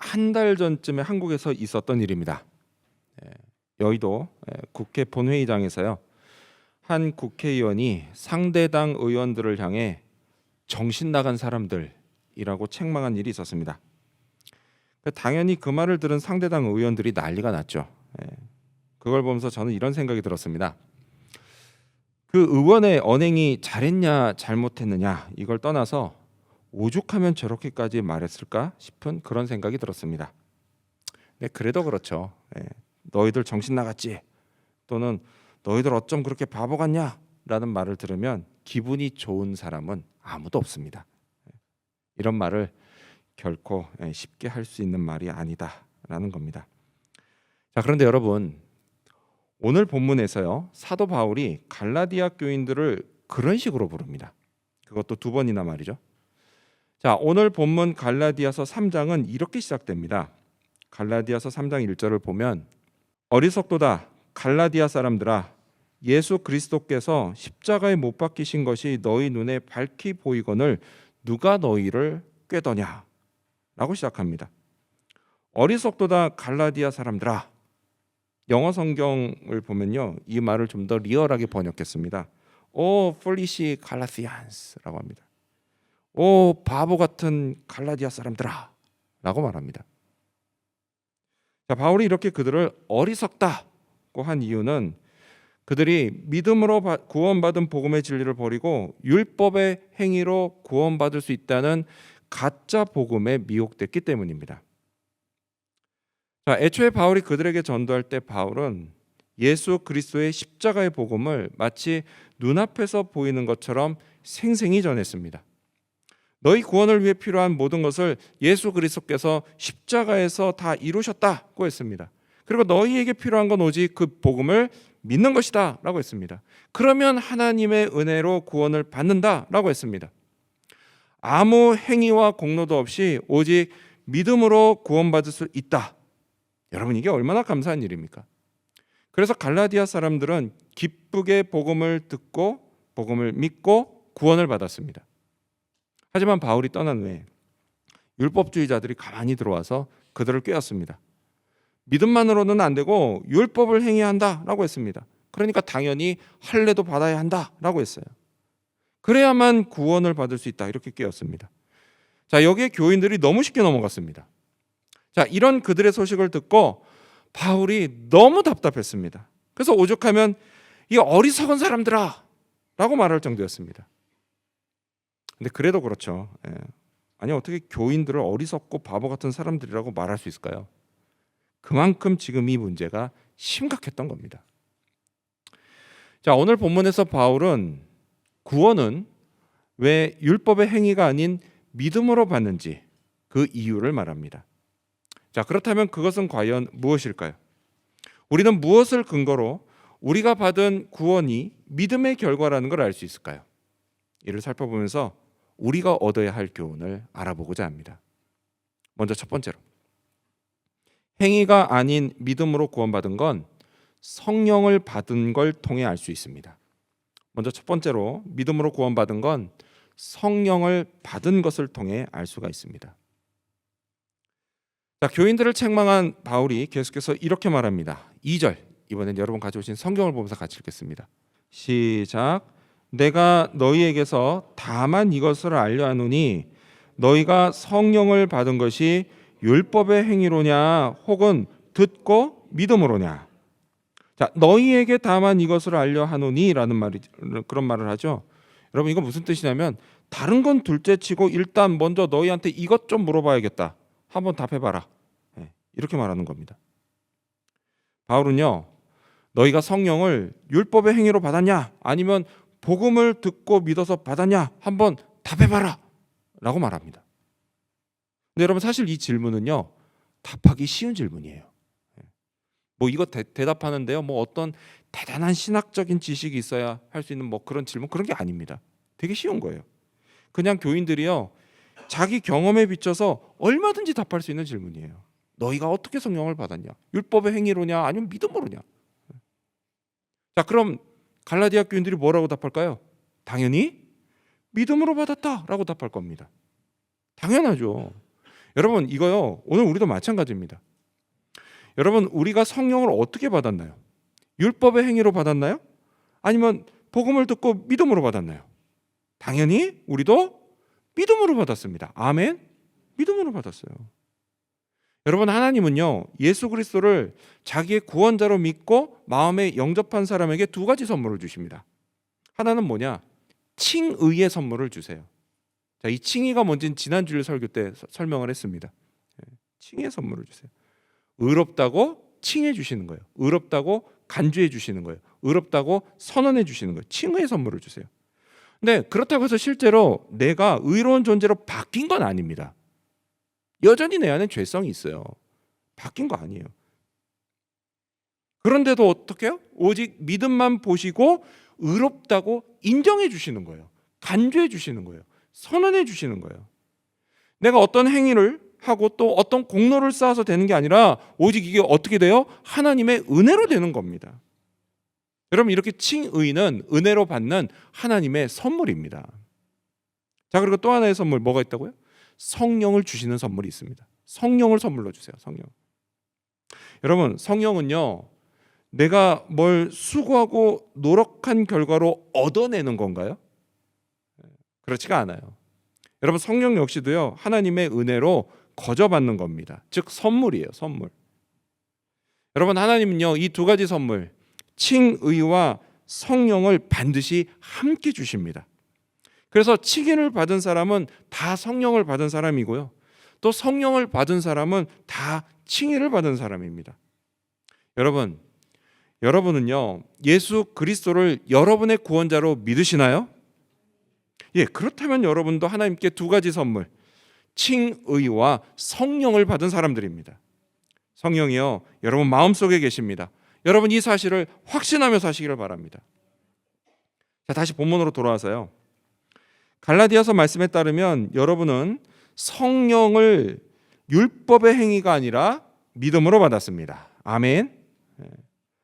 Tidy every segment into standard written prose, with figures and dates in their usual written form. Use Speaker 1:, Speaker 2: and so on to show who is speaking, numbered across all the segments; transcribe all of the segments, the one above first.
Speaker 1: 한 달 전쯤에 한국에서 있었던 일입니다. 여의도 국회 본회의장에서요, 한 국회의원이 상대당 의원들을 향해 정신 나간 사람들이라고 책망한 일이 있었습니다. 당연히 그 말을 들은 상대당 의원들이 난리가 났죠. 그걸 보면서 저는 이런 생각이 들었습니다. 그 의원의 언행이 잘했냐 잘못했느냐 이걸 떠나서 오죽하면 저렇게까지 말했을까 싶은 그런 생각이 들었습니다. 그래도 그렇죠. 너희들 정신 나갔지? 또는 너희들 어쩜 그렇게 바보 같냐? 라는 말을 들으면 기분이 좋은 사람은 아무도 없습니다. 이런 말을 결코 쉽게 할 수 있는 말이 아니다라는 겁니다. 자, 그런데 여러분, 오늘 본문에서요, 사도 바울이 갈라디아 교인들을 그런 식으로 부릅니다. 그것도 두 번이나 말이죠. 자, 오늘 본문 갈라디아서 3장은 이렇게 시작됩니다. 갈라디아서 3장 1절을 보면 어리석도다 갈라디아 사람들아, 예수 그리스도께서 십자가에 못 박히신 것이 너희 눈에 밝히 보이거늘 누가 너희를 꾀더냐 라고 시작합니다. 어리석도다 갈라디아 사람들아. 영어 성경을 보면요, 이 말을 좀 더 리얼하게 번역했습니다. 오 foolish Galatians라고 합니다. 오 바보 같은 갈라디아 사람들아 라고 말합니다. 자, 바울이 이렇게 그들을 어리석다고 한 이유는 그들이 믿음으로 구원받은 복음의 진리를 버리고 율법의 행위로 구원받을 수 있다는 가짜 복음에 미혹됐기 때문입니다. 자, 애초에 바울이 그들에게 전도할 때 바울은 예수 그리스도의 십자가의 복음을 마치 눈앞에서 보이는 것처럼 생생히 전했습니다. 너희 구원을 위해 필요한 모든 것을 예수 그리스도께서 십자가에서 다 이루셨다고 했습니다. 그리고 너희에게 필요한 건 오직 그 복음을 믿는 것이다 라고 했습니다. 그러면 하나님의 은혜로 구원을 받는다 라고 했습니다. 아무 행위와 공로도 없이 오직 믿음으로 구원받을 수 있다. 여러분, 이게 얼마나 감사한 일입니까? 그래서 갈라디아 사람들은 기쁘게 복음을 듣고 복음을 믿고 구원을 받았습니다. 하지만 바울이 떠난 후에 율법주의자들이 가만히 들어와서 그들을 꾀었습니다. 믿음만으로는 안 되고 율법을 행해야 한다라고 했습니다. 그러니까 당연히 할례도 받아야 한다라고 했어요. 그래야만 구원을 받을 수 있다, 이렇게 꾀었습니다. 자, 여기에 교인들이 너무 쉽게 넘어갔습니다. 자, 이런 그들의 소식을 듣고 바울이 너무 답답했습니다. 그래서 오죽하면 이 어리석은 사람들아 라고 말할 정도였습니다. 근데 그래도 그렇죠. 아니, 어떻게 교인들을 어리석고 바보 같은 사람들이라고 말할 수 있을까요? 그만큼 지금 이 문제가 심각했던 겁니다. 자, 오늘 본문에서 바울은 구원은 왜 율법의 행위가 아닌 믿음으로 받는지 그 이유를 말합니다. 자, 그렇다면 그것은 과연 무엇일까요? 우리는 무엇을 근거로 우리가 받은 구원이 믿음의 결과라는 걸 알 수 있을까요? 이를 살펴보면서 우리가 얻어야 할 교훈을 알아보고자 합니다. 먼저 첫 번째로, 행위가 아닌 믿음으로 구원받은 건 성령을 받은 걸 통해 알 수 있습니다. 먼저 첫 번째로, 믿음으로 구원받은 건 성령을 받은 것을 통해 알 수가 있습니다. 자, 교인들을 책망한 바울이 계속해서 이렇게 말합니다. 2절, 이번엔 여러분 가져오신 성경을 보면서 같이 읽겠습니다. 시작. 내가 너희에게서 다만 이것을 알려 하노니 너희가 성령을 받은 것이 율법의 행위로냐 혹은 듣고 믿음으로냐. 자, 너희에게 다만 이것을 알려 하노니라는 말이, 그런 말을 하죠. 여러분, 이거 무슨 뜻이냐면 다른 건 둘째치고 일단 먼저 너희한테 이것 좀 물어봐야겠다. 한번 답해봐라. 이렇게 말하는 겁니다. 바울은요, 너희가 성령을 율법의 행위로 받았냐 아니면 복음을 듣고 믿어서 받았냐 한번 답해봐라 라고 말합니다. 근데 여러분, 사실 이 질문은요, 답하기 쉬운 질문이에요. 뭐 이거 대답하는데요, 뭐 어떤 대단한 신학적인 지식이 있어야 할 수 있는 뭐 그런 질문, 그런 게 아닙니다. 되게 쉬운 거예요. 그냥 교인들이요, 자기 경험에 비춰서 얼마든지 답할 수 있는 질문이에요. 너희가 어떻게 성령을 받았냐? 율법의 행위로냐 아니면 믿음으로냐? 자, 그럼 갈라디아 교인들이 뭐라고 답할까요? 당연히 믿음으로 받았다라고 답할 겁니다. 당연하죠. 여러분 이거요, 오늘 우리도 마찬가지입니다. 여러분 우리가 성령을 어떻게 받았나요? 율법의 행위로 받았나요? 아니면 복음을 듣고 믿음으로 받았나요? 당연히 우리도 믿음으로 받았습니다. 아멘. 믿음으로 받았어요. 여러분 하나님은요, 예수 그리스도를 자기의 구원자로 믿고 마음에 영접한 사람에게 두 가지 선물을 주십니다. 하나는 뭐냐? 칭의의 선물을 주세요. 자, 이 칭의가 뭔지는 지난주일 설교 때 설명을 했습니다. 칭의의 선물을 주세요. 의롭다고 칭해 주시는 거예요. 의롭다고 간주해 주시는 거예요. 의롭다고 선언해 주시는 거예요. 칭의의 선물을 주세요. 근데 그렇다고 해서 실제로 내가 의로운 존재로 바뀐 건 아닙니다. 여전히 내 안에 죄성이 있어요. 바뀐 거 아니에요. 그런데도 어떻게 해요? 오직 믿음만 보시고 의롭다고 인정해 주시는 거예요. 간주해 주시는 거예요. 선언해 주시는 거예요. 내가 어떤 행위를 하고 또 어떤 공로를 쌓아서 되는 게 아니라 오직 이게 어떻게 돼요? 하나님의 은혜로 되는 겁니다. 여러분 이렇게 칭의는 은혜로 받는 하나님의 선물입니다. 자, 그리고 또 하나의 선물 뭐가 있다고요? 성령을 주시는 선물이 있습니다. 성령을 선물로 주세요. 성령. 여러분 성령은요, 내가 뭘 수고하고 노력한 결과로 얻어내는 건가요? 그렇지가 않아요. 여러분 성령 역시도요, 하나님의 은혜로 거저받는 겁니다. 즉 선물이에요. 선물. 여러분 하나님은요, 이 두 가지 선물, 칭의와 성령을 반드시 함께 주십니다. 그래서 칭의를 받은 사람은 다 성령을 받은 사람이고요, 또 성령을 받은 사람은 다 칭의를 받은 사람입니다. 여러분은요, 예수 그리스도를 여러분의 구원자로 믿으시나요? 예, 그렇다면 여러분도 하나님께 두 가지 선물, 칭의와 성령을 받은 사람들입니다. 성령이요, 여러분 마음속에 계십니다. 여러분 이 사실을 확신하며 사시기를 바랍니다. 자, 다시 본문으로 돌아와서요, 갈라디아서 말씀에 따르면 여러분은 성령을 율법의 행위가 아니라 믿음으로 받았습니다. 아멘.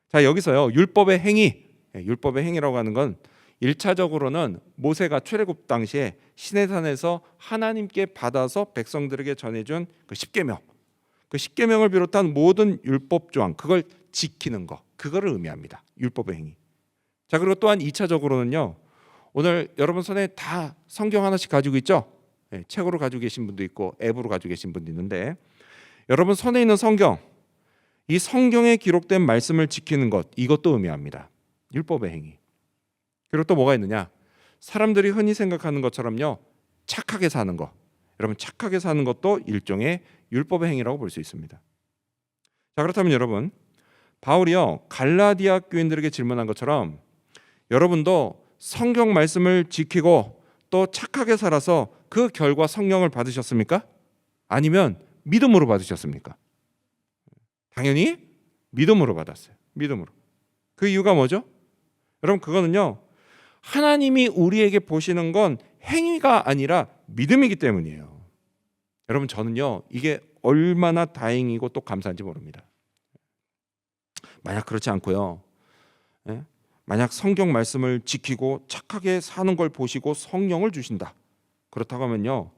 Speaker 1: 자, 여기서요, 율법의 행위라고 하는 건 1차적으로는 모세가 출애굽 당시에 시내산에서 하나님께 받아서 백성들에게 전해준 그 십계명, 그 십계명을 비롯한 모든 율법 조항, 그걸 지키는 거, 그거를 의미합니다. 율법의 행위. 자, 그리고 또한 2차적으로는요, 오늘 여러분 손에 다 성경 하나씩 가지고 있죠? 네, 책으로 가지고 계신 분도 있고 앱으로 가지고 계신 분도 있는데, 여러분 손에 있는 성경, 이 성경에 기록된 말씀을 지키는 것, 이것도 의미합니다. 율법의 행위. 그리고 또 뭐가 있느냐? 사람들이 흔히 생각하는 것처럼요, 착하게 사는 거. 여러분 착하게 사는 것도 일종의 율법의 행위라고 볼 수 있습니다. 자, 그렇다면 여러분, 바울이요, 갈라디아 교인들에게 질문한 것처럼 여러분도 성경 말씀을 지키고 또 착하게 살아서 그 결과 성령을 받으셨습니까? 아니면 믿음으로 받으셨습니까? 당연히 믿음으로 받았어요. 믿음으로. 그 이유가 뭐죠? 여러분 그거는요, 하나님이 우리에게 보시는 건 행위가 아니라 믿음이기 때문이에요. 여러분 저는요, 이게 얼마나 다행이고 또 감사한지 모릅니다. 만약 그렇지 않고요, 만약 성경 말씀을 지키고 착하게 사는 걸 보시고 성령을 주신다, 그렇다고 하면요,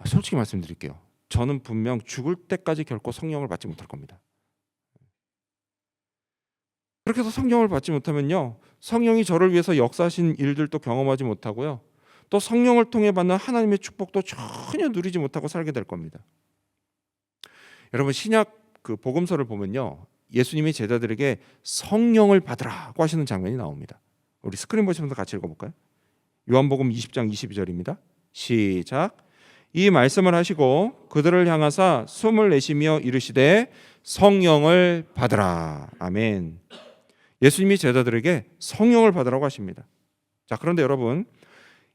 Speaker 1: 솔직히 말씀드릴게요, 저는 분명 죽을 때까지 결코 성령을 받지 못할 겁니다. 그렇게 해서 성령을 받지 못하면요, 성령이 저를 위해서 역사하신 일들도 경험하지 못하고요, 또 성령을 통해 받는 하나님의 축복도 전혀 누리지 못하고 살게 될 겁니다. 여러분 신약 그 복음서를 보면요, 예수님이 제자들에게 성령을 받으라고 하시는 장면이 나옵니다. 우리 스크린 보시면서 같이 읽어볼까요? 요한복음 20장 22절입니다. 시작. 이 말씀을 하시고 그들을 향하사 숨을 내쉬며 이르시되 성령을 받으라. 아멘. 예수님이 제자들에게 성령을 받으라고 하십니다. 자, 그런데 여러분,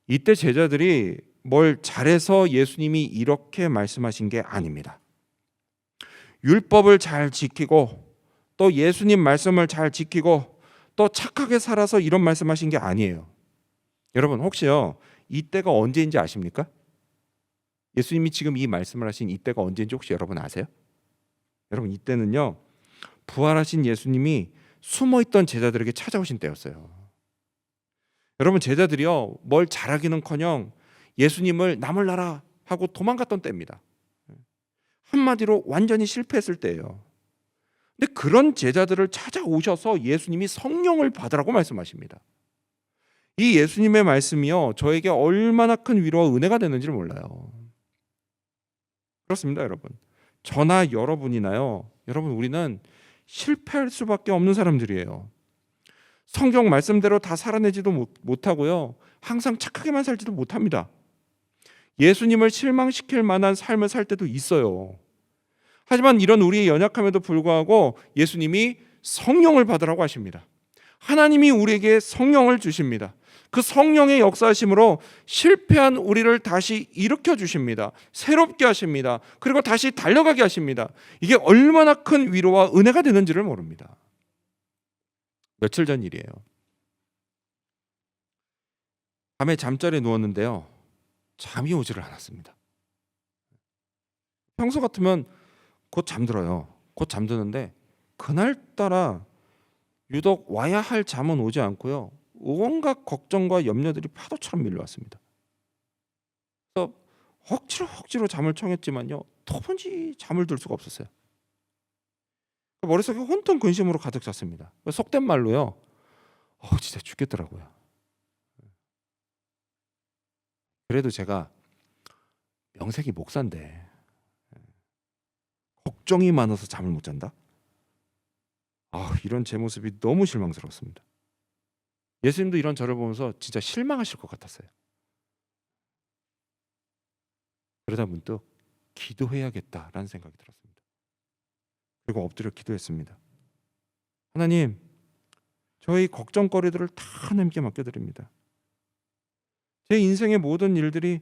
Speaker 1: 이때 제자들이 뭘 잘해서 예수님이 이렇게 말씀하신 게 아닙니다. 율법을 잘 지키고 또 예수님 말씀을 잘 지키고 또 착하게 살아서 이런 말씀하신 게 아니에요. 여러분 혹시요, 이때가 언제인지 아십니까? 예수님이 지금 이 말씀을 하신 이때가 언제인지 혹시 여러분 아세요? 여러분 이때는요, 부활하신 예수님이 숨어있던 제자들에게 찾아오신 때였어요. 여러분 제자들이요, 뭘 잘하기는커녕 예수님을 나몰라라 하고 도망갔던 때입니다. 한마디로 완전히 실패했을 때예요. 근데 그런 제자들을 찾아오셔서 예수님이 성령을 받으라고 말씀하십니다. 이 예수님의 말씀이요, 저에게 얼마나 큰 위로와 은혜가 되는지를 몰라요. 그렇습니다, 여러분. 저나 여러분이나요, 여러분, 우리는 실패할 수밖에 없는 사람들이에요. 성경 말씀대로 다 살아내지도 못하고요, 항상 착하게만 살지도 못합니다. 예수님을 실망시킬 만한 삶을 살 때도 있어요. 하지만 이런 우리의 연약함에도 불구하고 예수님이 성령을 받으라고 하십니다. 하나님이 우리에게 성령을 주십니다. 그 성령의 역사하심으로 실패한 우리를 다시 일으켜 주십니다. 새롭게 하십니다. 그리고 다시 달려가게 하십니다. 이게 얼마나 큰 위로와 은혜가 되는지를 모릅니다. 며칠 전 일이에요. 밤에 잠자리에 누웠는데요, 잠이 오지를 않았습니다. 평소 같으면 곧 잠들어요. 곧 잠드는데 그날따라 유독 와야 할 잠은 오지 않고요, 온갖 걱정과 염려들이 파도처럼 밀려왔습니다. 그래서 억지로 잠을 청했지만요, 도무지 잠을 들 수가 없었어요. 머릿속에 혼돈 근심으로 가득 찼습니다. 속된 말로요, 진짜 죽겠더라고요. 그래도 제가 명색이 목사인데 걱정이 많아서 잠을 못 잔다? 이런 제 모습이 너무 실망스러웠습니다. 예수님도 이런 저를 보면서 진짜 실망하실 것 같았어요. 그러다 문득 기도해야겠다라는 생각이 들었습니다. 그리고 엎드려 기도했습니다. 하나님, 저희 걱정거리들을 다 하나님께 맡겨드립니다. 제 인생의 모든 일들이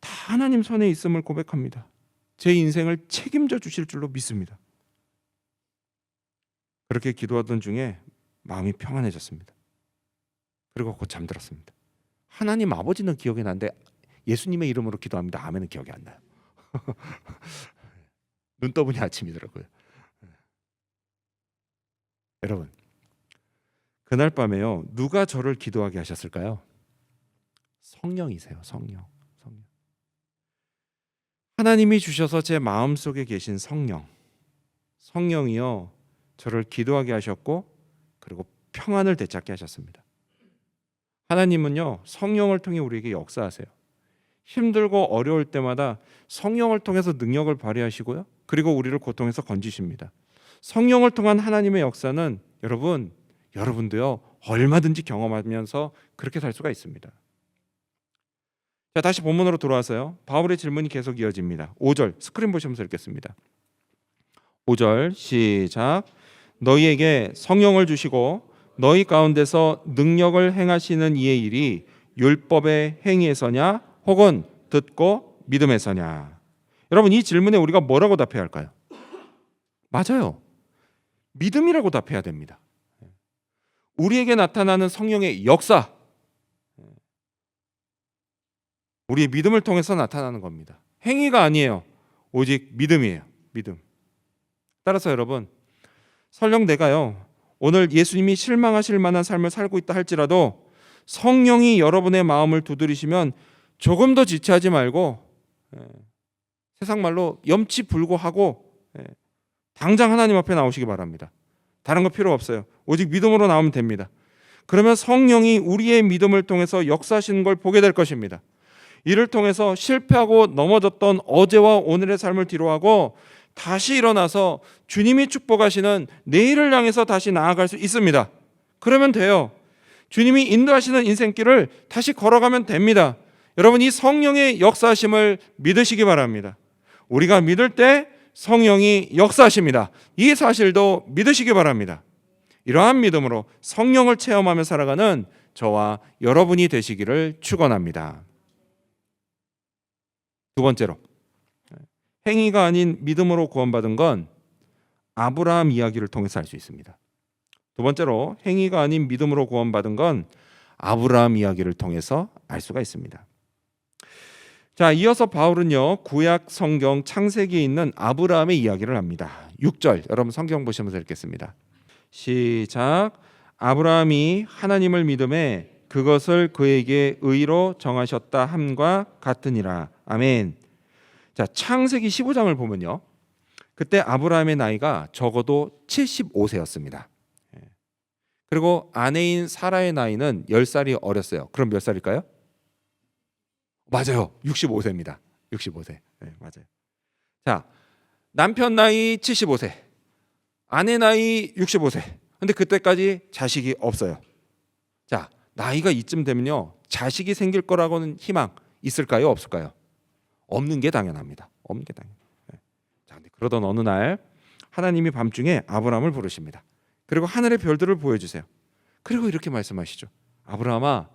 Speaker 1: 다 하나님 손에 있음을 고백합니다. 제 인생을 책임져 주실 줄로 믿습니다. 그렇게 기도하던 중에 마음이 평안해졌습니다. 그리고 곧 잠들었습니다. 하나님 아버지는 기억이 나는데 예수님의 이름으로 기도합니다. 아멘은 기억이 안 나요. 눈 떠보니 아침이더라고요. 여러분, 그날 밤에요, 누가 저를 기도하게 하셨을까요? 성령이세요. 성령. 하나님이 주셔서 제 마음속에 계신 성령이요, 저를 기도하게 하셨고, 그리고 평안을 되찾게 하셨습니다. 하나님은요, 성령을 통해 우리에게 역사하세요. 힘들고 어려울 때마다 성령을 통해서 능력을 발휘하시고요, 그리고 우리를 고통에서 건지십니다. 성령을 통한 하나님의 역사는 여러분도요, 얼마든지 경험하면서 그렇게 살 수가 있습니다. 자, 다시 본문으로 돌아와서요, 바울의 질문이 계속 이어집니다. 5절 스크린 보시면서 읽겠습니다. 5절 시작. 너희에게 성령을 주시고 너희 가운데서 능력을 행하시는 이의 일이 율법의 행위에서냐 혹은 듣고 믿음에서냐. 여러분, 이 질문에 우리가 뭐라고 답해야 할까요? 맞아요, 믿음이라고 답해야 됩니다. 우리에게 나타나는 성령의 역사, 우리의 믿음을 통해서 나타나는 겁니다. 행위가 아니에요. 오직 믿음이에요. 믿음. 따라서 여러분, 설령 내가요, 오늘 예수님이 실망하실 만한 삶을 살고 있다 할지라도 성령이 여러분의 마음을 두드리시면 조금 더 지체하지 말고, 세상 말로 염치불고하고 당장 하나님 앞에 나오시기 바랍니다. 다른 거 필요 없어요. 오직 믿음으로 나오면 됩니다. 그러면 성령이 우리의 믿음을 통해서 역사하시는 걸 보게 될 것입니다. 이를 통해서 실패하고 넘어졌던 어제와 오늘의 삶을 뒤로하고 다시 일어나서 주님이 축복하시는 내일을 향해서 다시 나아갈 수 있습니다. 그러면 돼요. 주님이 인도하시는 인생길을 다시 걸어가면 됩니다. 여러분, 이 성령의 역사하심을 믿으시기 바랍니다. 우리가 믿을 때 성령이 역사하십니다. 이 사실도 믿으시기 바랍니다. 이러한 믿음으로 성령을 체험하며 살아가는 저와 여러분이 되시기를 축원합니다. 두 번째로, 행위가 아닌 믿음으로 구원받은 건 아브라함 이야기를 통해서 알 수 있습니다. 두 번째로, 행위가 아닌 믿음으로 구원받은 건 아브라함 이야기를 통해서 알 수가 있습니다. 자, 이어서 바울은요, 구약 성경 창세기에 있는 아브라함의 이야기를 합니다. 6절, 여러분 성경 보시면서 읽겠습니다. 시작. 아브라함이 하나님을 믿음에 그것을 그에게 의로 정하셨다 함과 같으니라. 아멘. 자, 창세기 15장을 보면요, 그때 아브라함의 나이가 적어도 75세였습니다. 그리고 아내인 사라의 나이는 10살이 어렸어요. 그럼 몇 살일까요? 맞아요. 65세입니다. 65세. 네, 맞아요. 자, 남편 나이 75세, 아내 나이 65세. 근데 그때까지 자식이 없어요. 자, 나이가 이쯤 되면요, 자식이 생길 거라고는 희망 있을까요? 없을까요? 없는 게 당연합니다. 없는 게 당연. 네. 자, 근데 그러던 어느 날 하나님이 밤중에 아브라함을 부르십니다. 그리고 하늘의 별들을 보여주세요. 그리고 이렇게 말씀하시죠. 아브라함아,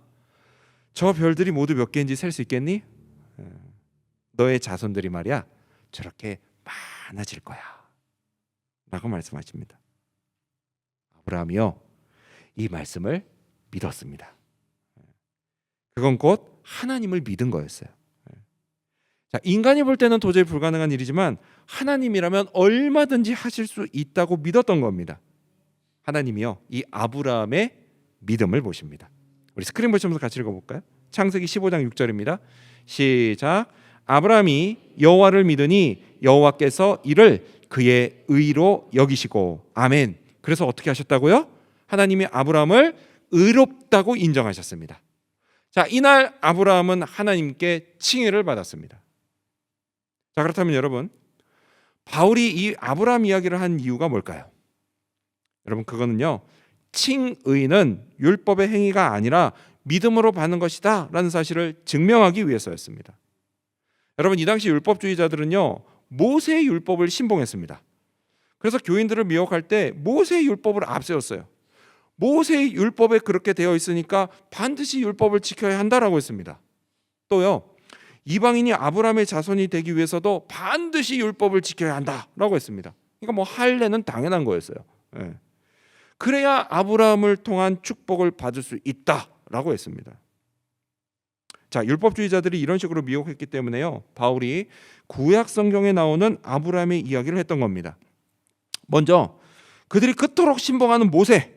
Speaker 1: 저 별들이 모두 몇 개인지 셀 수 있겠니? 너의 자손들이 말이야 저렇게 많아질 거야 라고 말씀하십니다. 아브라함이요, 이 말씀을 믿었습니다. 그건 곧 하나님을 믿은 거였어요. 자, 인간이 볼 때는 도저히 불가능한 일이지만 하나님이라면 얼마든지 하실 수 있다고 믿었던 겁니다. 하나님이요, 이 아브라함의 믿음을 보십니다. 우리 스크린 보시면서 같이 읽어볼까요? 창세기 15장 6절입니다. 시작. 아브라함이 여호와를 믿으니 여호와께서 이를 그의 의로 여기시고. 아멘. 그래서 어떻게 하셨다고요? 하나님이 아브라함을 의롭다고 인정하셨습니다. 자, 이날 아브라함은 하나님께 칭의를 받았습니다. 자, 그렇다면 여러분, 바울이 이 아브라함 이야기를 한 이유가 뭘까요? 여러분, 그거는요, 칭의는 율법의 행위가 아니라 믿음으로 받는 것이다 라는 사실을 증명하기 위해서였습니다. 여러분, 이 당시 율법주의자들은요, 모세의 율법을 신봉했습니다. 그래서 교인들을 미혹할 때 모세의 율법을 앞세웠어요. 모세의 율법에 그렇게 되어 있으니까 반드시 율법을 지켜야 한다라고 했습니다. 또요, 이방인이 아브라함의 자손이 되기 위해서도 반드시 율법을 지켜야 한다라고 했습니다. 그러니까 뭐 할례는 당연한 거였어요. 예. 그래야 아브라함을 통한 축복을 받을 수 있다라고 했습니다. 자, 율법주의자들이 이런 식으로 미혹했기 때문에요, 바울이 구약 성경에 나오는 아브라함의 이야기를 했던 겁니다. 먼저 그들이 그토록 신봉하는 모세,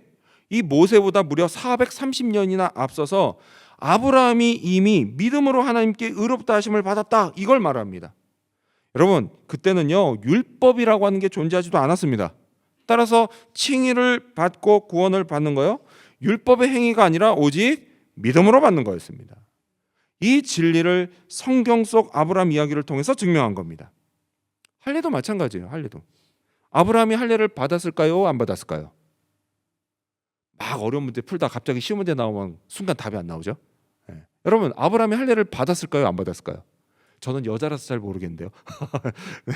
Speaker 1: 이 모세보다 무려 430년이나 앞서서 아브라함이 이미 믿음으로 하나님께 의롭다 하심을 받았다, 이걸 말합니다. 여러분, 그때는요, 율법이라고 하는 게 존재하지도 않았습니다. 따라서 칭의를 받고 구원을 받는 거요, 율법의 행위가 아니라 오직 믿음으로 받는 거였습니다. 이 진리를 성경 속 아브라함 이야기를 통해서 증명한 겁니다. 할례도 마찬가지예요. 할례도 아브라함이 할례를 받았을까요? 안 받았을까요? 막 어려운 문제 풀다 갑자기 쉬운 문제 나오면 순간 답이 안 나오죠. 네. 여러분, 아브라함이 할례를 받았을까요? 안 받았을까요? 저는 여자라서 잘 모르겠는데요. 네.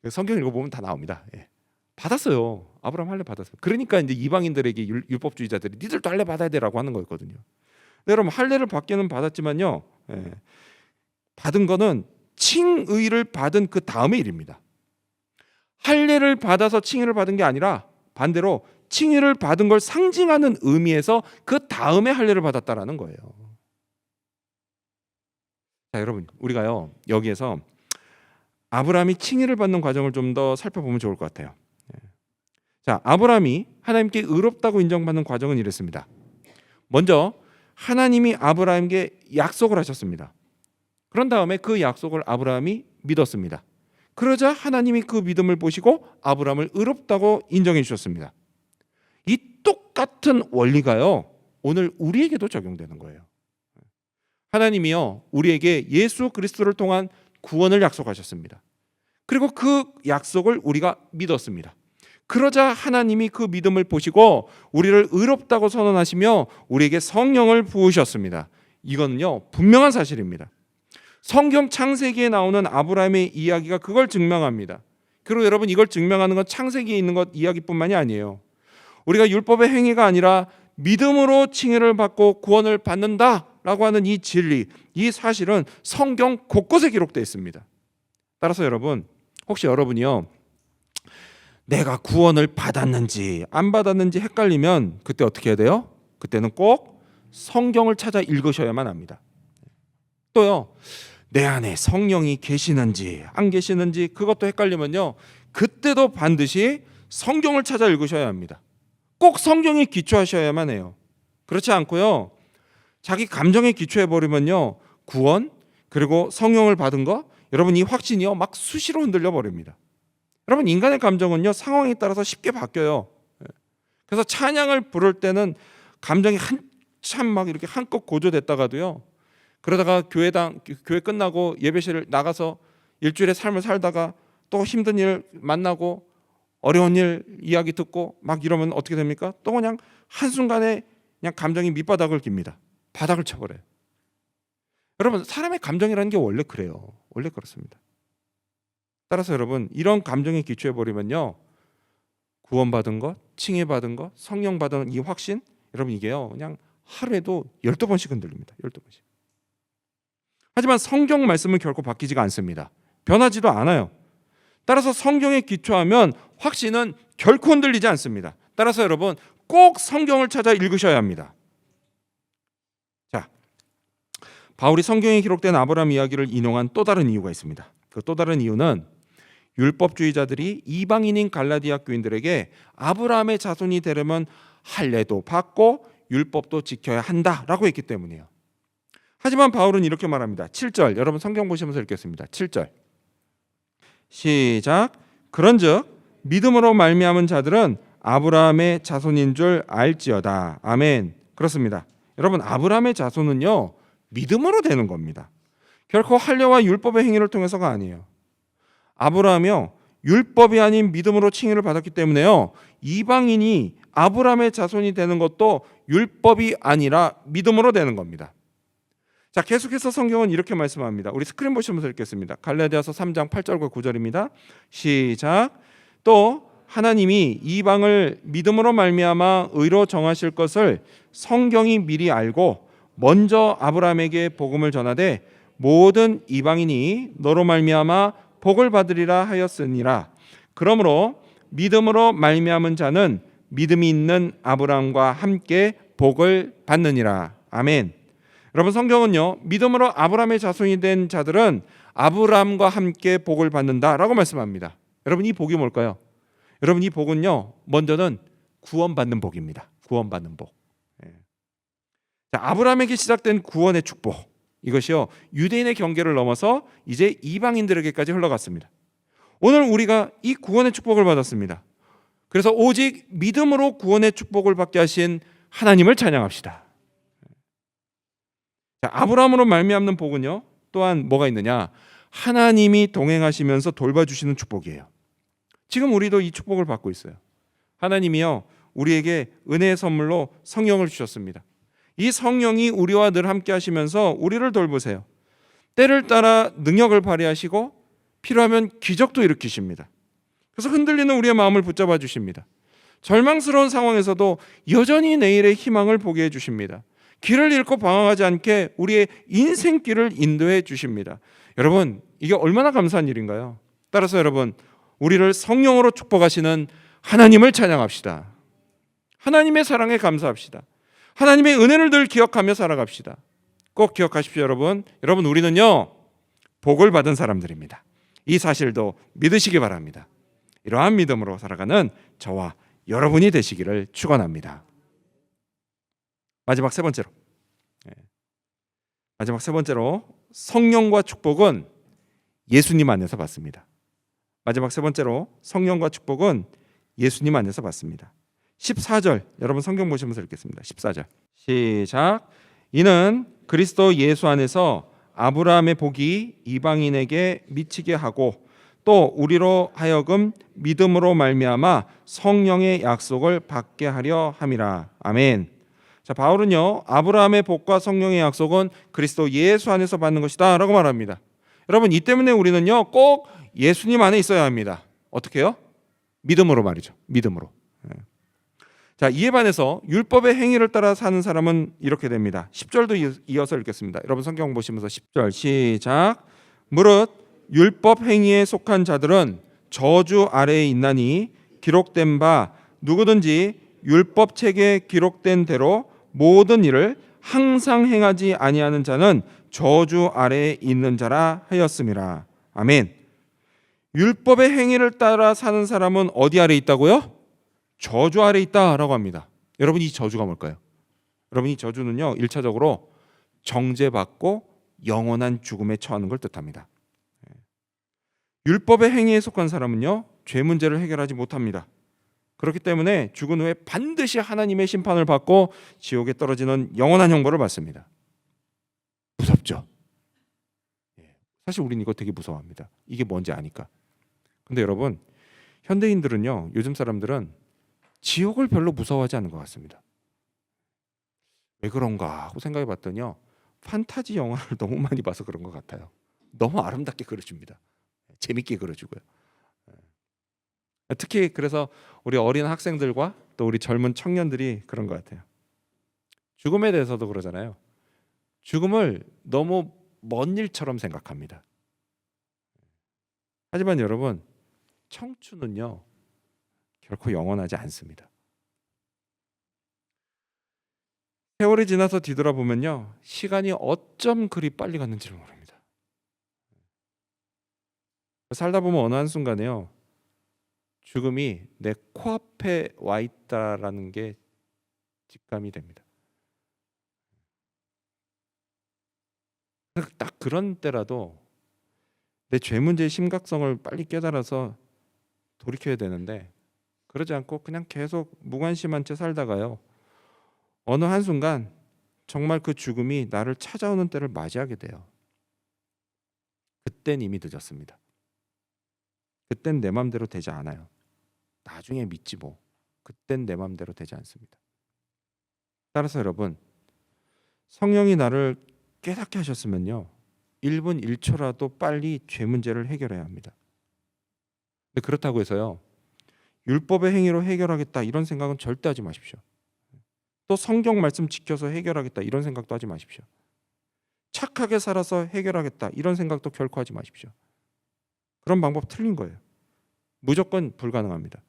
Speaker 1: 네. 성경 읽어보면 다 나옵니다. 네. 받았어요. 아브라함 할례 받았어요. 그러니까 이제 이방인들에게 율법주의자들이 니들도 할례 받아야 되라고 하는 거였거든요. 네, 여러분, 할례를 받기는 받았지만요, 네, 받은 거는 칭의를 받은 그 다음의 일입니다. 할례를 받아서 칭의를 받은 게 아니라 반대로 칭의를 받은 걸 상징하는 의미에서 그 다음에 할례를 받았다라는 거예요. 자, 여러분, 우리가요, 여기에서 아브라함이 칭의를 받는 과정을 좀 더 살펴보면 좋을 것 같아요. 자, 아브라함이 하나님께 의롭다고 인정받는 과정은 이랬습니다. 먼저 하나님이 아브라함에게 약속을 하셨습니다. 그런 다음에 그 약속을 아브라함이 믿었습니다. 그러자 하나님이 그 믿음을 보시고 아브라함을 의롭다고 인정해 주셨습니다. 이 똑같은 원리가요, 오늘 우리에게도 적용되는 거예요. 하나님이요, 우리에게 예수 그리스도를 통한 구원을 약속하셨습니다. 그리고 그 약속을 우리가 믿었습니다. 그러자 하나님이 그 믿음을 보시고 우리를 의롭다고 선언하시며 우리에게 성령을 부으셨습니다. 이거는요, 분명한 사실입니다. 성경 창세기에 나오는 아브라함의 이야기가 그걸 증명합니다. 그리고 여러분, 이걸 증명하는 건 창세기에 있는 것 이야기뿐만이 아니에요. 우리가 율법의 행위가 아니라 믿음으로 칭의를 받고 구원을 받는다라고 하는 이 진리, 이 사실은 성경 곳곳에 기록되어 있습니다. 따라서 여러분, 혹시 여러분이요, 내가 구원을 받았는지 안 받았는지 헷갈리면 그때 어떻게 해야 돼요? 그때는 꼭 성경을 찾아 읽으셔야만 합니다. 또요, 내 안에 성령이 계시는지 안 계시는지 그것도 헷갈리면요, 그때도 반드시 성경을 찾아 읽으셔야 합니다. 꼭 성경에 기초하셔야만 해요. 그렇지 않고요, 자기 감정에 기초해버리면요, 구원 그리고 성령을 받은 거, 여러분, 이 확신이요 막 수시로 흔들려 버립니다. 여러분, 인간의 감정은요, 상황에 따라서 쉽게 바뀌어요. 그래서 찬양을 부를 때는 감정이 한참 막 이렇게 한껏 고조됐다가도요, 그러다가 교회 끝나고 예배실을 나가서 일주일의 삶을 살다가 또 힘든 일 만나고 어려운 일 이야기 듣고 막 이러면 어떻게 됩니까? 또 그냥 한순간에 그냥 감정이 밑바닥을 깁니다. 바닥을 쳐버려요. 여러분, 사람의 감정이라는 게 원래 그래요. 원래 그렇습니다. 따라서 여러분, 이런 감정에 기초해버리면요, 구원받은 것, 칭의받은 것, 성령 받은 이 확신, 여러분 이게요, 그냥 하루에도 12번씩 흔들립니다. 12번씩. 하지만 성경 말씀은 결코 바뀌지가 않습니다. 변하지도 않아요. 따라서 성경에 기초하면 확신은 결코 흔들리지 않습니다. 따라서 여러분, 꼭 성경을 찾아 읽으셔야 합니다. 자, 바울이 성경에 기록된 아브라함 이야기를 인용한 또 다른 이유가 있습니다. 그 또 다른 이유는 율법주의자들이 이방인인 갈라디아 교인들에게 아브라함의 자손이 되려면 할례도 받고 율법도 지켜야 한다라고 했기 때문이에요. 하지만 바울은 이렇게 말합니다. 7절, 여러분 성경 보시면서 읽겠습니다. 7절 시작. 그런즉 믿음으로 말미암은 자들은 아브라함의 자손인 줄 알지어다. 아멘. 그렇습니다. 여러분, 아브라함의 자손은요, 믿음으로 되는 겁니다. 결코 할례와 율법의 행위를 통해서가 아니에요. 아브라함이요, 율법이 아닌 믿음으로 칭의를 받았기 때문에요, 이방인이 아브라함의 자손이 되는 것도 율법이 아니라 믿음으로 되는 겁니다. 자, 계속해서 성경은 이렇게 말씀합니다. 우리 스크린 보시면서 읽겠습니다. 갈라디아서 3장 8절과 9절입니다. 시작. 또 하나님이 이방을 믿음으로 말미암아 의로 정하실 것을 성경이 미리 알고 먼저 아브라함에게 복음을 전하되 모든 이방인이 너로 말미암아 복을 받으리라 하였으니라. 그러므로 믿음으로 말미암은 자는 믿음이 있는 아브라함과 함께 복을 받느니라. 아멘. 여러분, 성경은요, 믿음으로 아브라함의 자손이 된 자들은 아브라함과 함께 복을 받는다라고 말씀합니다. 여러분, 이 복이 뭘까요? 여러분, 이 복은요, 먼저는 구원받는 복입니다. 구원받는 복. 자, 아브라함에게 시작된 구원의 축복, 이것이요, 유대인의 경계를 넘어서 이제 이방인들에게까지 흘러갔습니다. 오늘 우리가 이 구원의 축복을 받았습니다. 그래서 오직 믿음으로 구원의 축복을 받게 하신 하나님을 찬양합시다. 자, 아브라함으로 말미암는 복은요, 또한 뭐가 있느냐? 하나님이 동행하시면서 돌봐주시는 축복이에요. 지금 우리도 이 축복을 받고 있어요. 하나님이요, 우리에게 은혜의 선물로 성령을 주셨습니다. 이 성령이 우리와 늘 함께 하시면서 우리를 돌보세요. 때를 따라 능력을 발휘하시고 필요하면 기적도 일으키십니다. 그래서 흔들리는 우리의 마음을 붙잡아 주십니다. 절망스러운 상황에서도 여전히 내일의 희망을 보게 해주십니다. 길을 잃고 방황하지 않게 우리의 인생길을 인도해 주십니다. 여러분, 이게 얼마나 감사한 일인가요? 따라서 여러분, 우리를 성령으로 축복하시는 하나님을 찬양합시다. 하나님의 사랑에 감사합시다. 하나님의 은혜를 늘 기억하며 살아갑시다. 꼭 기억하십시오, 여러분. 여러분, 우리는요, 복을 받은 사람들입니다. 이 사실도 믿으시기 바랍니다. 이러한 믿음으로 살아가는 저와 여러분이 되시기를 축원합니다. 마지막 세 번째로 성령과 축복은 예수님 안에서 받습니다. 마지막 세 번째로 성령과 축복은 예수님 안에서 받습니다. 14절, 여러분 성경 보시면서 읽겠습니다. 14절 시작. 이는 그리스도 예수 안에서 아브라함의 복이 이방인에게 미치게 하고 또 우리로 하여금 믿음으로 말미암아 성령의 약속을 받게 하려 함이라. 아멘. 자, 바울은요, 아브라함의 복과 성령의 약속은 그리스도 예수 안에서 받는 것이다 라고 말합니다. 여러분, 이 때문에 우리는요, 꼭 예수님 안에 있어야 합니다. 어떻게요? 믿음으로 말이죠. 믿음으로. 자, 이에 반해서 율법의 행위를 따라 사는 사람은 이렇게 됩니다. 10절도 이어서 읽겠습니다. 여러분 성경 보시면서 10절 시작. 무릇 율법 행위에 속한 자들은 저주 아래에 있나니 기록된 바 누구든지 율법 책에 기록된 대로 모든 일을 항상 행하지 아니하는 자는 저주 아래에 있는 자라 하였음이라. 아멘. 율법의 행위를 따라 사는 사람은 어디 아래 있다고요? 저주 아래 있다라고 합니다. 여러분, 이 저주가 뭘까요? 여러분, 이 저주는요, 1차적으로 정죄받고 영원한 죽음에 처하는 걸 뜻합니다. 율법의 행위에 속한 사람은요, 죄 문제를 해결하지 못합니다. 그렇기 때문에 죽은 후에 반드시 하나님의 심판을 받고 지옥에 떨어지는 영원한 형벌을 받습니다. 무섭죠? 사실 우리는 이거 되게 무서워합니다. 이게 뭔지 아니까. 근데 여러분, 현대인들은요, 요즘 사람들은 지옥을 별로 무서워하지 않는 것 같습니다. 왜 그런가 하고 생각해 봤더니요, 판타지 영화를 너무 많이 봐서 그런 것 같아요. 너무 아름답게 그려줍니다. 재밌게 그려주고요. 특히 그래서 우리 어린 학생들과 또 우리 젊은 청년들이 그런 것 같아요. 죽음에 대해서도 그러잖아요. 죽음을 너무 먼 일처럼 생각합니다. 하지만 여러분, 청춘은요, 결코 영원하지 않습니다. 세월이 지나서 뒤돌아보면요, 시간이 어쩜 그리 빨리 갔는지를 모릅니다. 살다 보면 어느 한순간에요, 죽음이 내 코앞에 와 있다라는 게 직감이 됩니다. 딱 그런 때라도 내 죄 문제의 심각성을 빨리 깨달아서 돌이켜야 되는데, 그러지 않고 그냥 계속 무관심한 채 살다가요, 어느 한순간 정말 그 죽음이 나를 찾아오는 때를 맞이하게 돼요. 그땐 이미 늦었습니다. 그땐 내 맘대로 되지 않아요. 나중에 믿지 뭐. 그땐 내 맘대로 되지 않습니다. 따라서 여러분, 성령이 나를 깨닫게 하셨으면요, 1분 1초라도 빨리 죄 문제를 해결해야 합니다. 근데 그렇다고 해서요, 율법의 행위로 해결하겠다 이런 생각은 절대 하지 마십시오. 또 성경 말씀 지켜서 해결하겠다 이런 생각도 하지 마십시오. 착하게 살아서 해결하겠다 이런 생각도 결코 하지 마십시오. 그런 방법 틀린 거예요. 무조건 불가능합니다.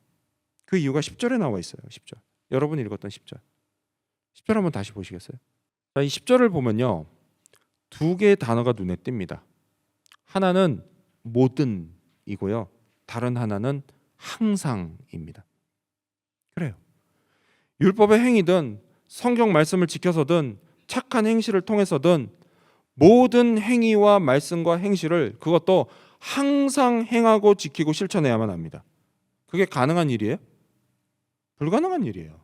Speaker 1: 그 이유가 10절에 나와 있어요. 10절. 여러분이 읽었던 10절. 10절 한번 다시 보시겠어요? 자, 이 10절을 보면요, 두 개의 단어가 눈에 띕니다. 하나는 모든이고요, 다른 하나는 항상입니다. 그래요. 율법의 행위든 성경 말씀을 지켜서든 착한 행실을 통해서든 모든 행위와 말씀과 행실을, 그것도 항상 행하고 지키고 실천해야만 합니다. 그게 가능한 일이에요? 불가능한 일이에요.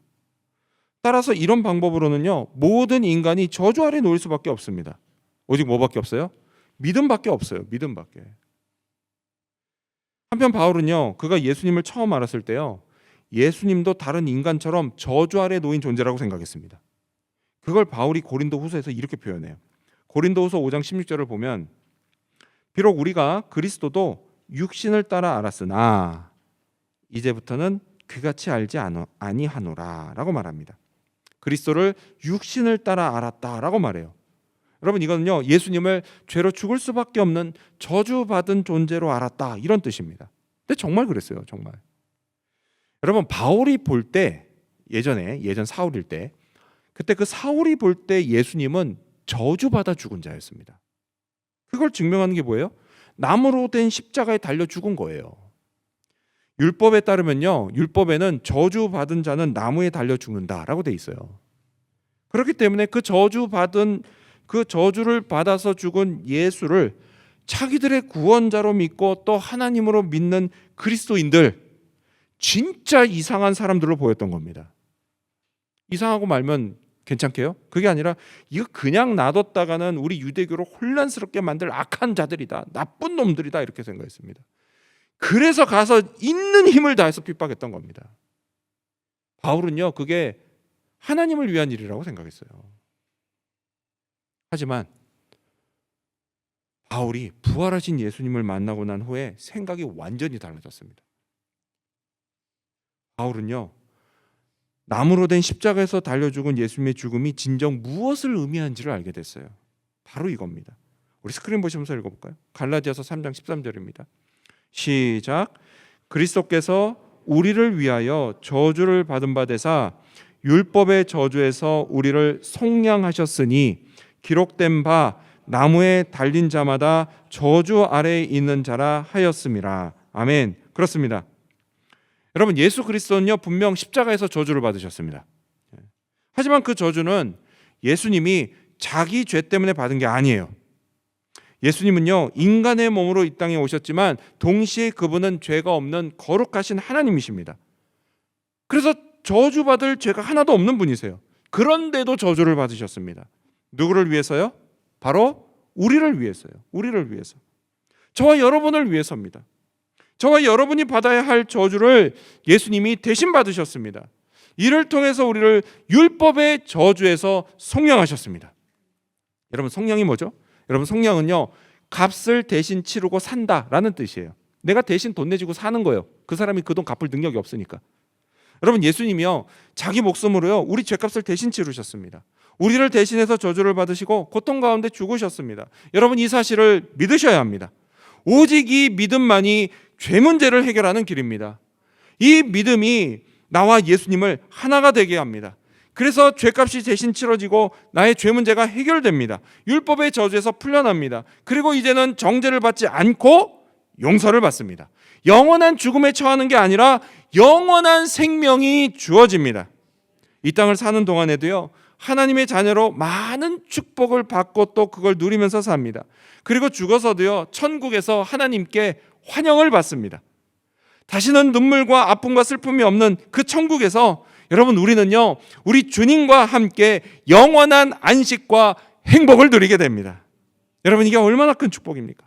Speaker 1: 따라서 이런 방법으로는요, 모든 인간이 저주 아래 놓일 수밖에 없습니다. 오직 뭐밖에 없어요? 믿음밖에 없어요. 믿음밖에. 한편 바울은요, 그가 예수님을 처음 알았을 때요, 예수님도 다른 인간처럼 저주 아래 놓인 존재라고 생각했습니다. 그걸 바울이 고린도후서에서 이렇게 표현해요. 고린도후서 5장 16절을 보면, 비록 우리가 그리스도도 육신을 따라 알았으나 이제부터는 그같이 알지 아니하노라 라고 말합니다. 그리스도를 육신을 따라 알았다라고 말해요. 여러분, 이거는요, 예수님을 죄로 죽을 수밖에 없는 저주받은 존재로 알았다 이런 뜻입니다. 근데 정말 그랬어요. 정말. 여러분, 바울이 볼 때, 예전 사울일 때, 그때 그 사울이 볼 때 예수님은 저주받아 죽은 자였습니다. 그걸 증명하는 게 뭐예요? 나무로 된 십자가에 달려 죽은 거예요. 율법에 따르면요, 율법에는 저주받은 자는 나무에 달려 죽는다라고 돼 있어요. 그렇기 때문에 그 저주를 받아서 죽은 예수를 자기들의 구원자로 믿고 또 하나님으로 믿는 그리스도인들, 진짜 이상한 사람들로 보였던 겁니다. 이상하고 말면 괜찮게요? 그게 아니라 이거 그냥 놔뒀다가는 우리 유대교를 혼란스럽게 만들 악한 자들이다, 나쁜 놈들이다 이렇게 생각했습니다. 그래서 가서 있는 힘을 다해서 핍박했던 겁니다. 바울은요, 그게 하나님을 위한 일이라고 생각했어요. 하지만 바울이 부활하신 예수님을 만나고 난 후에 생각이 완전히 달라졌습니다. 바울은요, 나무로 된 십자가에서 달려 죽은 예수님의 죽음이 진정 무엇을 의미하는지를 알게 됐어요. 바로 이겁니다. 우리 스크린 보시면서 읽어볼까요? 갈라디아서 3장 13절입니다. 시작. 그리스도께서 우리를 위하여 저주를 받은 바 되사 율법의 저주에서 우리를 속량하셨으니 기록된 바 나무에 달린 자마다 저주 아래에 있는 자라 하였음이라. 아멘. 그렇습니다. 여러분, 예수 그리스도는요, 분명 십자가에서 저주를 받으셨습니다. 하지만 그 저주는 예수님이 자기 죄 때문에 받은 게 아니에요. 예수님은요, 인간의 몸으로 이 땅에 오셨지만 동시에 그분은 죄가 없는 거룩하신 하나님이십니다. 그래서 저주받을 죄가 하나도 없는 분이세요. 그런데도 저주를 받으셨습니다. 누구를 위해서요? 바로 우리를 위해서요. 우리를 위해서. 저와 여러분을 위해서입니다. 저와 여러분이 받아야 할 저주를 예수님이 대신 받으셨습니다. 이를 통해서 우리를 율법의 저주에서 속량하셨습니다. 여러분, 속량이 뭐죠? 여러분, 속량은요, 값을 대신 치르고 산다라는 뜻이에요. 내가 대신 돈 내주고 사는 거예요. 그 사람이 그 돈 갚을 능력이 없으니까. 여러분, 예수님이요, 자기 목숨으로요, 우리 죄값을 대신 치르셨습니다. 우리를 대신해서 저주를 받으시고 고통 가운데 죽으셨습니다. 여러분, 이 사실을 믿으셔야 합니다. 오직 이 믿음만이 죄 문제를 해결하는 길입니다. 이 믿음이 나와 예수님을 하나가 되게 합니다. 그래서 죄값이 대신 치러지고 나의 죄 문제가 해결됩니다. 율법의 저주에서 풀려납니다. 그리고 이제는 정죄를 받지 않고 용서를 받습니다. 영원한 죽음에 처하는 게 아니라 영원한 생명이 주어집니다. 이 땅을 사는 동안에도요, 하나님의 자녀로 많은 축복을 받고 또 그걸 누리면서 삽니다. 그리고 죽어서도요, 천국에서 하나님께 환영을 받습니다. 다시는 눈물과 아픔과 슬픔이 없는 그 천국에서 여러분, 우리는요, 우리 주님과 함께 영원한 안식과 행복을 누리게 됩니다. 여러분, 이게 얼마나 큰 축복입니까?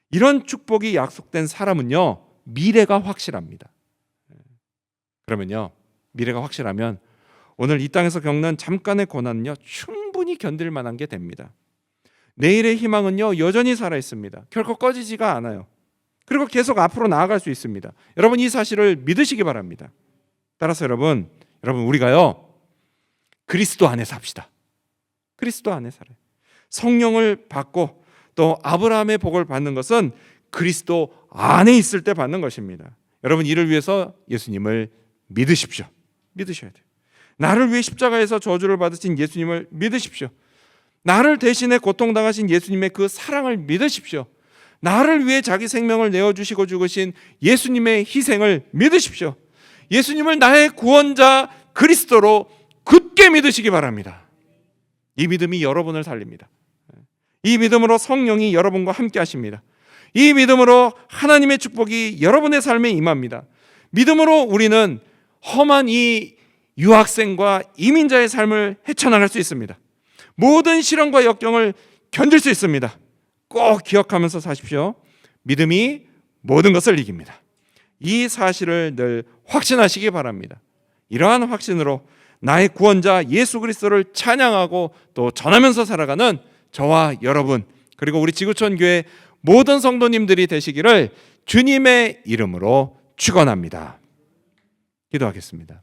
Speaker 1: 이런 축복이 약속된 사람은요, 미래가 확실합니다. 그러면요, 미래가 확실하면 오늘 이 땅에서 겪는 잠깐의 고난은요, 충분히 견딜 만한 게 됩니다. 내일의 희망은요, 여전히 살아 있습니다. 결코 꺼지지가 않아요. 그리고 계속 앞으로 나아갈 수 있습니다. 여러분, 이 사실을 믿으시기 바랍니다. 따라서 여러분 우리가요, 그리스도 안에 삽시다. 그리스도 안에 살아요. 성령을 받고 또 아브라함의 복을 받는 것은 그리스도 안에 있을 때 받는 것입니다. 여러분, 이를 위해서 예수님을 믿으십시오. 믿으셔야 돼요. 나를 위해 십자가에서 저주를 받으신 예수님을 믿으십시오. 나를 대신해 고통당하신 예수님의 그 사랑을 믿으십시오. 나를 위해 자기 생명을 내어주시고 죽으신 예수님의 희생을 믿으십시오. 예수님을 나의 구원자 그리스도로 굳게 믿으시기 바랍니다. 이 믿음이 여러분을 살립니다. 이 믿음으로 성령이 여러분과 함께 하십니다. 이 믿음으로 하나님의 축복이 여러분의 삶에 임합니다. 믿음으로 우리는 험한 이 유학생과 이민자의 삶을 헤쳐나갈 수 있습니다. 모든 시련과 역경을 견딜 수 있습니다. 꼭 기억하면서 사십시오. 믿음이 모든 것을 이깁니다. 이 사실을 늘 확신하시기 바랍니다. 이러한 확신으로 나의 구원자 예수 그리스도를 찬양하고 또 전하면서 살아가는 저와 여러분, 그리고 우리 지구촌 교회 모든 성도님들이 되시기를 주님의 이름으로 축원합니다. 기도하겠습니다.